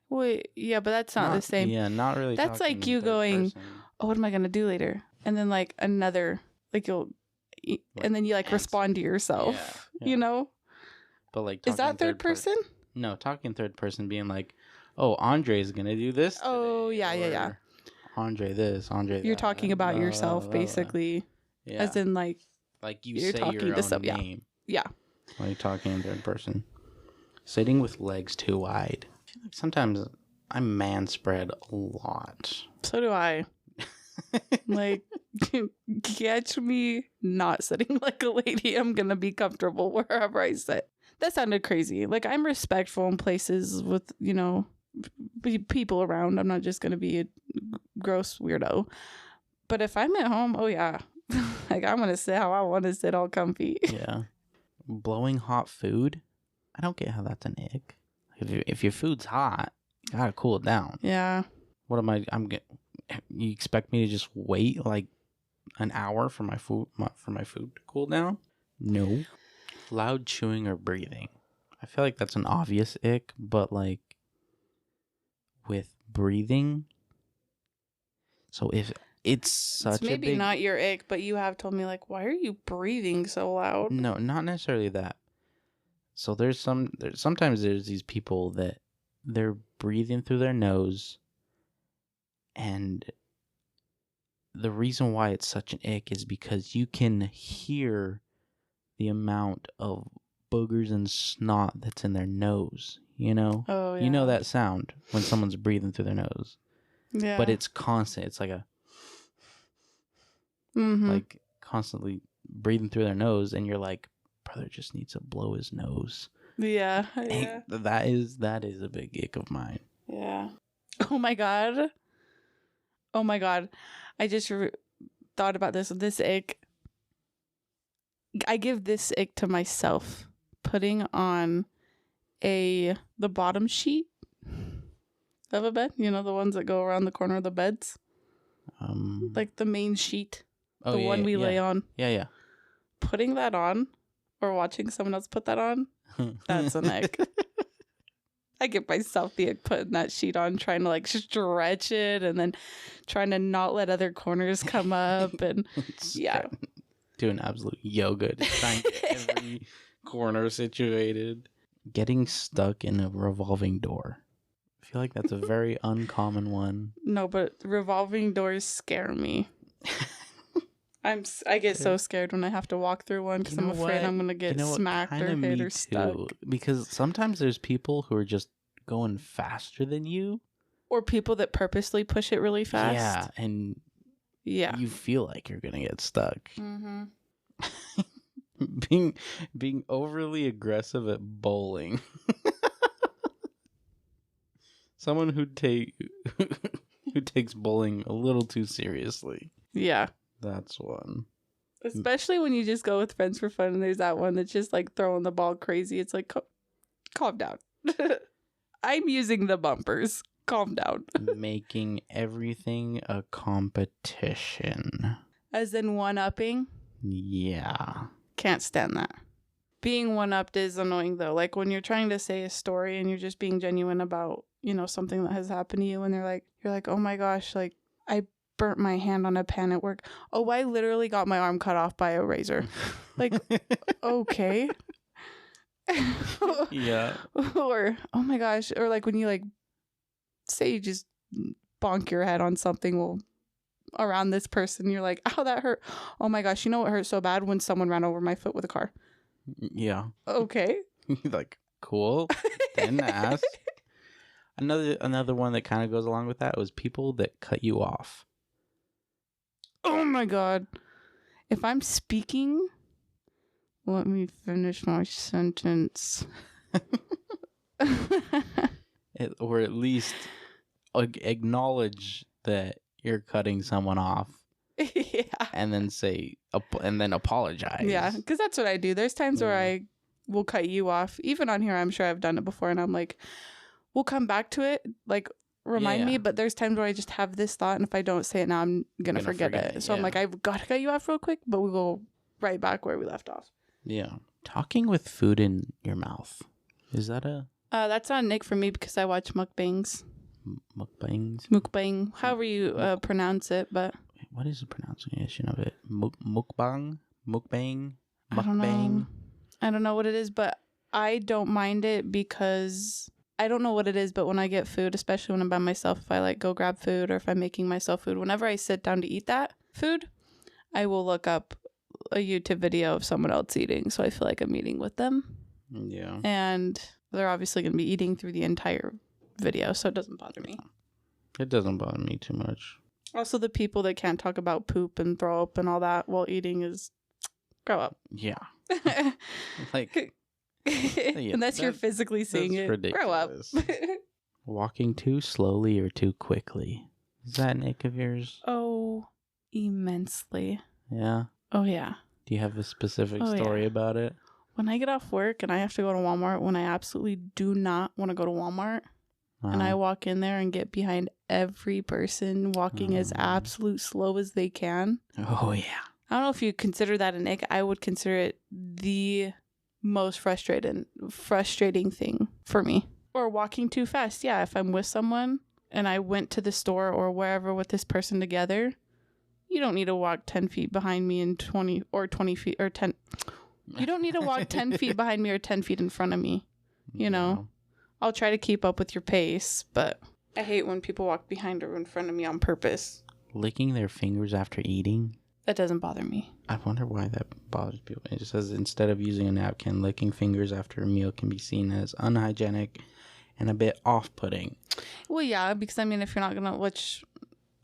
Wait, yeah, but that's not the same. Yeah, not really. That's like you going, oh, what am I going to do later? And then like another, like and then you like respond to yourself, you know? But like, is that third person? No, talking third person being like, oh, Andre's going to do this today. Oh, yeah. Andre this, Andre that. You're talking about yourself, basically. Yeah. As in like you're say talking your own name. Yeah. While you're talking in third person. Sitting with legs too wide. I feel like sometimes I man spread a lot. So do I. Like, catch me not sitting like a lady. I'm going to be comfortable wherever I sit. That sounded crazy. Like, I'm respectful in places with, you know, people around. I'm not just going to be a gross weirdo. But if I'm at home, oh yeah. Like, I'm going to sit how I want to sit, all comfy. Yeah. Blowing hot food? I don't get how that's an ick. If your food's hot, you gotta cool it down. Yeah. What am I? You expect me to just wait like an hour for my food to cool down? No. Loud chewing or breathing. I feel like that's an obvious ick, but like with breathing. So if it's maybe not your ick, but you have told me like, why are you breathing so loud? No, not necessarily that. So sometimes there's these people that they're breathing through their nose, and the reason why it's such an ick is because you can hear the amount of boogers and snot that's in their nose, you know? Oh, yeah. You know that sound when someone's breathing through their nose. Yeah. But it's constant. It's like a like constantly breathing through their nose, and you're like, brother just needs to blow his nose. Yeah. Yeah. That is a big ick of mine. Yeah. Oh my god. I just thought about this ick. I give this ick to myself. Putting on the bottom sheet of a bed. You know, the ones that go around the corner of the beds? Like the main sheet. The one we lay on. Yeah. Putting that on or watching someone else put that on, that's an ick. I give myself the ick putting that sheet on, trying to like stretch it and then trying to not let other corners come up. And yeah. Doing absolute yoga to try and get every corner situated. Getting stuck in a revolving door. I feel like that's a very uncommon one. No, but revolving doors scare me. I get so scared when I have to walk through one because I'm afraid I'm going to get smacked or hit or stuck. Because sometimes there's people who are just going faster than you. Or people that purposely push it really fast. Yeah, and you feel like you're going to get stuck. Mm-hmm. Being overly aggressive at bowling. Someone who takes bowling a little too seriously. Yeah. That's one. Especially when you just go with friends for fun and there's that one that's just like throwing the ball crazy. It's like, calm down. I'm using the bumpers. Calm down. Making everything a competition. As in one-upping? Yeah. Can't stand that. Being one-upped is annoying though. Like when you're trying to say a story and you're just being genuine about, you know, something that has happened to you and you're like, oh my gosh, like I burnt my hand on a pen at work. Oh, I literally got my arm cut off by a razor. Like, okay. Yeah. Or, oh my gosh. Or like when you like say you just bonk your head on something around this person, you're like, ow, that hurt. Oh my gosh, you know what hurt so bad? When someone ran over my foot with a car. Yeah. Okay. Like, cool. Didn't ask. Another one that kind of goes along with that was people that cut you off. Oh my God. If I'm speaking, let me finish my sentence. Or at least acknowledge that you're cutting someone off. Yeah. And then apologize. Yeah, because that's what I do. There's times where I will cut you off. Even on here, I'm sure I've done it before, and I'm like, we'll come back to it. Like, remind me. But there's times where I just have this thought, and if I don't say it now, I'm gonna forget it. So I'm like, I've got to cut you off real quick, but we go right back where we left off. Yeah. Talking with food in your mouth. Is that a... That's on Nick for me because I watch mukbangs. Mukbangs? Mukbang. However you pronounce it, but... What is the pronunciation of it? Mukbang? Mukbang? Mukbang? I don't know what it is, but I don't mind it because... I don't know what it is, but when I get food, especially when I'm by myself, if I like go grab food or if I'm making myself food, whenever I sit down to eat that food, I will look up a YouTube video of someone else eating. So I feel like I'm eating with them. Yeah. And they're obviously going to be eating through the entire video, so it doesn't bother me. It doesn't bother me too much. Also, the people that can't talk about poop and throw up and all that while eating is grow up. Yeah. Like... Unless you're physically seeing it. Ridiculous. Grow up. Walking too slowly or too quickly. Is that an ick of yours? Oh, immensely. Yeah? Oh, yeah. Do you have a specific story about it? When I get off work and I have to go to Walmart, when I absolutely do not want to go to Walmart, and I walk in there and get behind every person walking as absolute slow as they can. Oh, yeah. I don't know if you consider that an ick. I would consider it the most frustrating thing for me. Or walking too fast. Yeah, if I'm with someone and I went to the store or wherever with this person together, you don't need to walk 10 feet behind me and 20 feet or 10. You don't need to walk 10 feet behind me or 10 feet in front of me. You know, I'll try to keep up with your pace, but I hate when people walk behind or in front of me on purpose. Licking their fingers after eating? That doesn't bother me. I wonder why that bothers people. It just says instead of using a napkin, licking fingers after a meal can be seen as unhygienic and a bit off-putting. Well, yeah, because I mean, if you're not going to, which,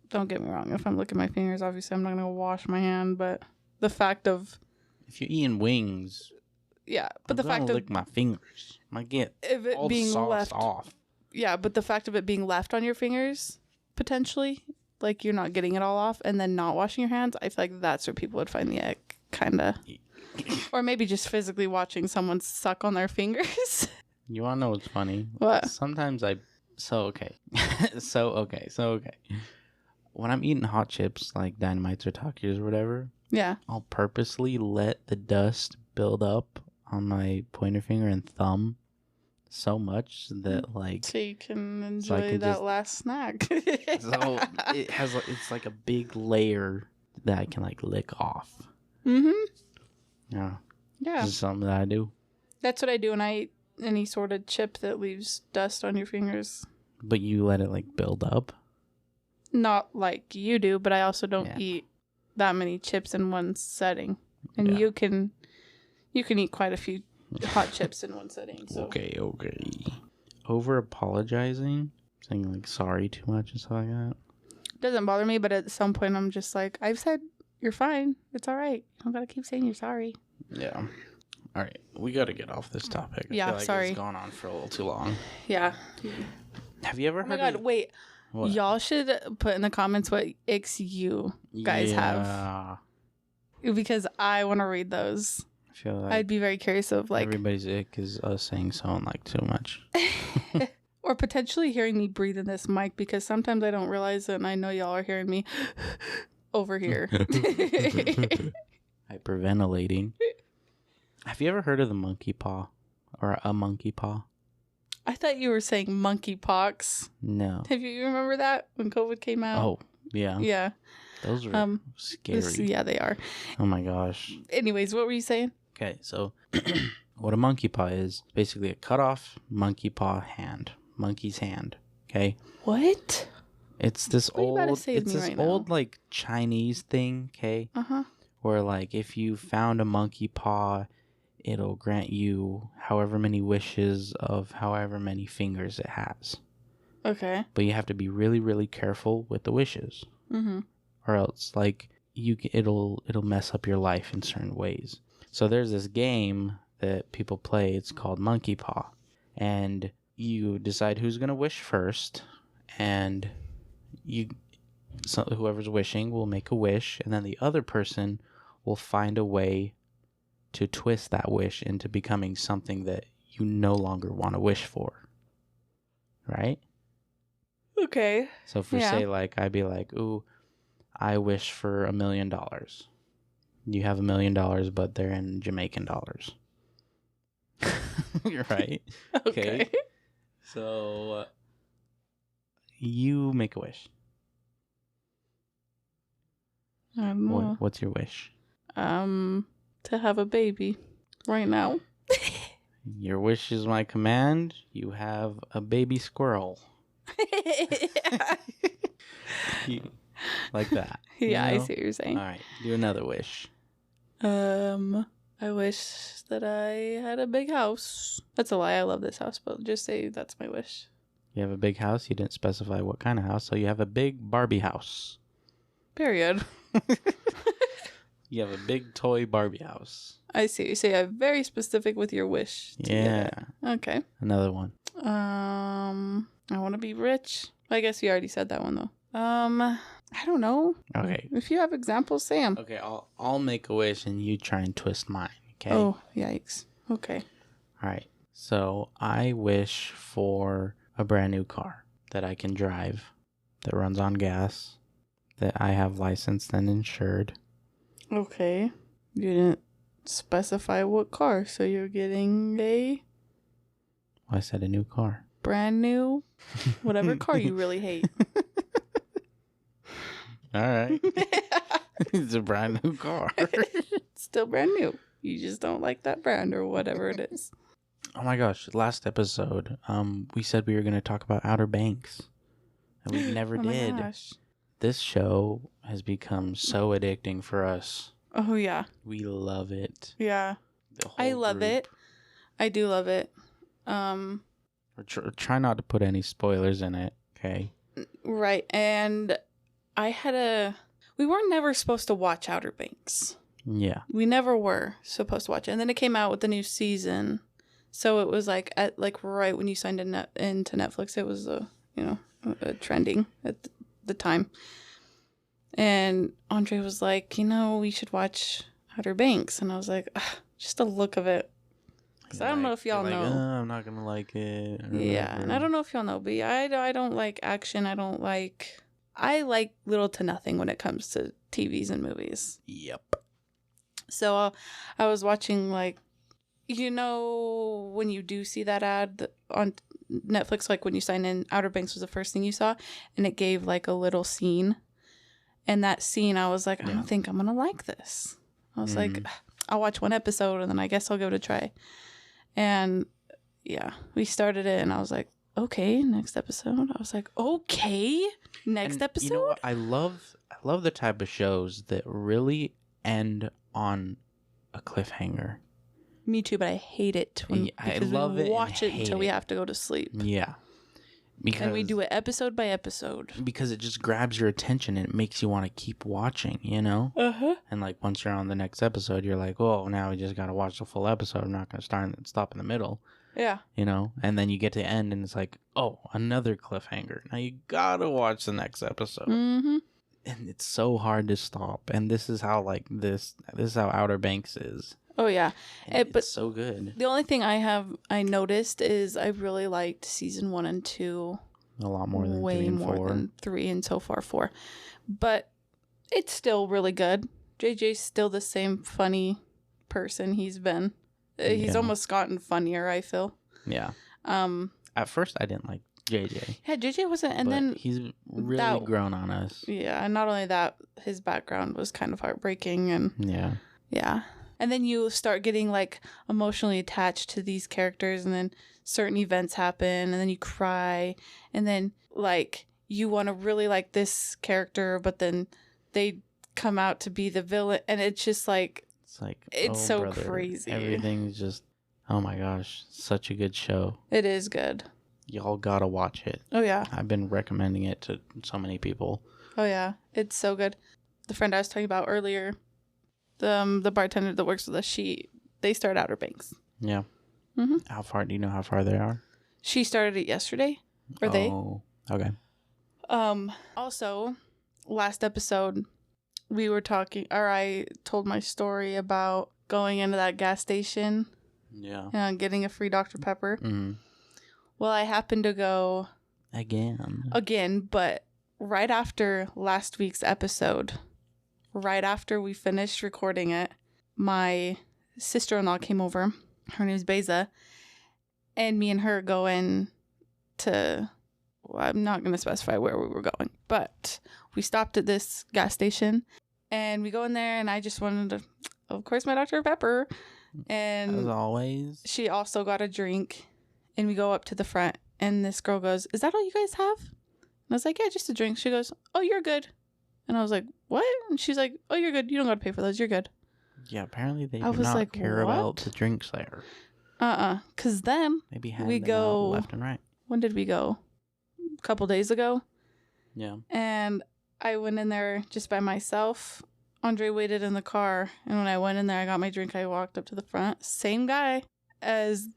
don't get me wrong, if I'm licking my fingers, obviously I'm not going to wash my hand, but the fact of... If you're eating wings... Yeah, but the fact of... lick my fingers. I get if it all being the sauce left off. Yeah, but the fact of it being left on your fingers, potentially... Like, you're not getting it all off and then not washing your hands. I feel like that's where people would find the ick, kind of. Or maybe just physically watching someone suck on their fingers. You want to know what's funny? What? Sometimes okay. When I'm eating hot chips, like Dynamites or Takis or whatever, yeah, I'll purposely let the dust build up on my pointer finger and thumb so much that like so you can enjoy that last snack. So it's like a big layer that I can like lick off. Yeah, this is something that I do. That's what I do when I eat any sort of chip that leaves dust on your fingers. But you let it like build up? Not like you do, but I also don't eat that many chips in one setting. And you can eat quite a few hot chips in one setting. So. Okay. Over apologizing, saying like sorry too much and stuff like that. Doesn't bother me, but at some point I'm just like, I've said you're fine. It's all right. You don't gotta keep saying you're sorry. Yeah. All right, we gotta get off this topic. I feel like sorry. It's gone on for a little too long. Yeah. Have you ever heard? Oh my god! Wait. What? Y'all should put in the comments what icks you guys have. Because I want to read those. I feel like I'd be very curious of like everybody's ick is us saying someone like too much. Or potentially hearing me breathe in this mic because sometimes I don't realize it and I know y'all are hearing me over here. Hyperventilating. Have you ever heard of the monkey paw or a monkey paw? I thought you were saying monkeypox. No. You remember that when COVID came out? Oh, yeah. Yeah. Those are scary. Yeah, they are. Oh my gosh. Anyways, what were you saying? Okay, so what a monkey paw is basically a cut off monkey paw hand. Monkey's hand. Okay? What? It's this old old like Chinese thing, okay? Uh-huh. Where like if you found a monkey paw, it'll grant you however many wishes of however many fingers it has. Okay. But you have to be really, really careful with the wishes. Mm-hmm. Or else, like, it'll mess up your life in certain ways. So there's this game that people play. It's called Monkey Paw. And you decide who's going to wish first. And whoever's wishing will make a wish. And then the other person will find a way to twist that wish into becoming something that you no longer want to wish for. Right? Okay. So for say, like, I'd be like, ooh, I wish for $1 million. You have $1 million, but they're in Jamaican dollars. You're right. Okay. So you make a wish. I don't know. What's your wish? To have a baby right now. Your wish is my command. You have a baby squirrel. Like that. Yeah, you know? I see what you're saying. All right, do another wish. I wish that I had a big house. That's a lie. I love this house, but just say that's my wish. You have a big house. You didn't specify what kind of house, so you have a big Barbie house. Period. You have a big toy Barbie house. I see. So you're very specific with your wish. Yeah. Okay. Another one. I want to be rich. I guess you already said that one though. I don't know. Okay. If you have examples, say 'em. Okay, I'll make a wish and you try and twist mine. Okay. Oh, yikes. Okay. All right. So I wish for a brand new car that I can drive, that runs on gas, that I have licensed and insured. Okay. You didn't specify what car, so you're getting a I said a new car. brand new, whatever car you really hate. All right. It's a brand new car. It's still brand new. You just don't like that brand or whatever it is. Oh my gosh, last episode, we said we were going to talk about Outer Banks. And we never did. My gosh. This show has become so addicting for us. Oh, yeah. We love it. Yeah. I love it. I do love it. Try not to put any spoilers in it, okay? Right. And we weren't never supposed to watch Outer Banks. Yeah. We never were supposed to watch it. And then it came out with the new season. So it was like right when you signed into Netflix, it was trending at the time. And Andre was like, we should watch Outer Banks. And I was like, just the look of it. Because I don't know if y'all know. I'm not going to like it. Yeah, and I don't know if y'all know, but I don't like action. I like little to nothing when it comes to TVs and movies. Yep. So I was watching, when you do see that ad on Netflix, like when you sign in, Outer Banks was the first thing you saw, and it gave like a little scene. And that scene, I was like, I don't think I'm going to like this. I was like, I'll watch one episode and then I guess I'll give it a try. And yeah, we started it and I was like, okay, next episode. I was like, okay, next episode. You know what? I love the type of shows that really end on a cliffhanger. Me too, but I hate it when I love it. Watch it until we have to go to sleep. Yeah. And we do it episode by episode. Because it just grabs your attention and it makes you want to keep watching, Uh-huh. And like once you're on the next episode, you're like, oh, now we just got to watch the full episode. I'm not going to stop in the middle. Yeah. And then you get to the end and it's like, oh, another cliffhanger. Now you got to watch the next episode. Mm-hmm. And it's so hard to stop. And this is how this is how Outer Banks is. Oh, yeah. But it's so good. The only thing I noticed is I really liked season 1 and 2. A lot more than 3 and 4. Way more than 3 and so far 4. But it's still really good. JJ's still the same funny person he's been. He's almost gotten funnier, I feel. Yeah. At first, I didn't like JJ. Yeah, JJ wasn't, and then he's really grown on us. Yeah, and not only that, his background was kind of heartbreaking, and yeah. And then you start getting emotionally attached to these characters, and then certain events happen, and then you cry, and then you want to really like this character, but then they come out to be the villain, and it's just it's so brother, crazy. Everything's just, oh my gosh, such a good show. It is good. Y'all gotta watch it. Oh, yeah. I've been recommending it to so many people. Oh, yeah. It's so good. The friend I was talking about earlier, the bartender that works with us, they start Outer Banks. Yeah. Mm-hmm. Do you know how far they are? She started it yesterday. Or they. Oh, okay. Also, last episode, we were talking, or I told my story about going into that gas station. Yeah. And getting a free Dr. Pepper. Mm-hmm. Well, I happened to go again, but right after last week's episode, right after we finished recording it, my sister-in-law came over. Her name's Beza. And me and her go in to, well, I'm not going to specify where we were going, but we stopped at this gas station and we go in there and I just wanted to, of course, my Dr. Pepper. And as always, she also got a drink. And we go up to the front, and this girl goes, "Is that all you guys have?" And I was like, "Yeah, just a drink." She goes, "Oh, you're good." And I was like, "What?" And she's like, "Oh, you're good. You don't got to pay for those. You're good." Yeah, apparently they do not care about the drinks there. Because then maybe we go left and right. When did we go? A couple days ago. Yeah. And I went in there just by myself. Andre waited in the car, and when I went in there, I got my drink. I walked up to the front. Same guy as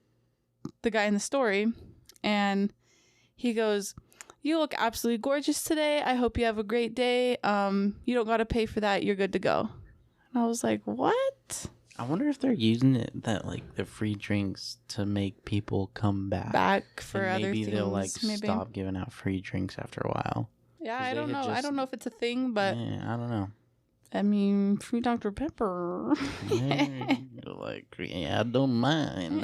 the guy in the story, and he goes, "You look absolutely gorgeous today. I hope you have a great day. You don't gotta pay for that. You're good to go." And I was like, "What?" I wonder if they're using the free drinks to make people come back for other things. Maybe they'll stop giving out free drinks after a while. Yeah, I don't know. I don't know if it's a thing, but yeah, I don't know. I mean, free Dr. Pepper. Yeah, I don't mind.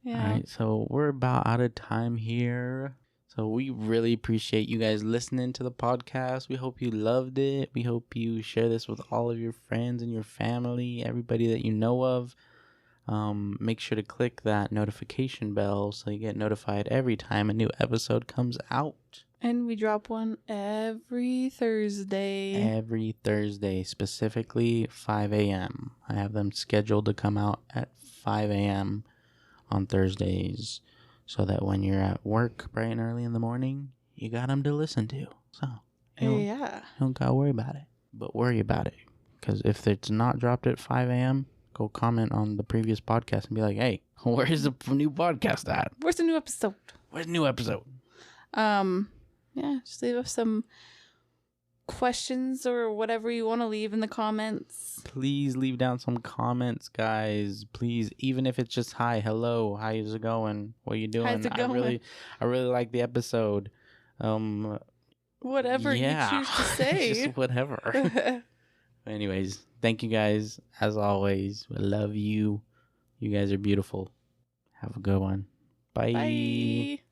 Yeah. All right, so we're about out of time here. So we really appreciate you guys listening to the podcast. We hope you loved it. We hope you share this with all of your friends and your family, everybody that you know of. Make sure to click that notification bell so you get notified every time a new episode comes out. And we drop one every Thursday. Every Thursday, specifically 5 a.m. I have them scheduled to come out at 5 a.m. on Thursdays so that when you're at work bright and early in the morning, you got them to listen to. So, you don't got to worry about it. But worry about it. Because if it's not dropped at 5 a.m., go comment on the previous podcast and be like, "Hey, where's the new podcast at? Where's the new episode? Where's the new episode?" Yeah, just leave us some questions or whatever you want to leave in the comments. Please leave down some comments, guys. Please, even if it's just hi, hello, how's it going? What are you doing? How's it going? I really like the episode. Whatever you choose to say. Just whatever. Anyways, thank you guys. As always, we love you. You guys are beautiful. Have a good one. Bye. Bye.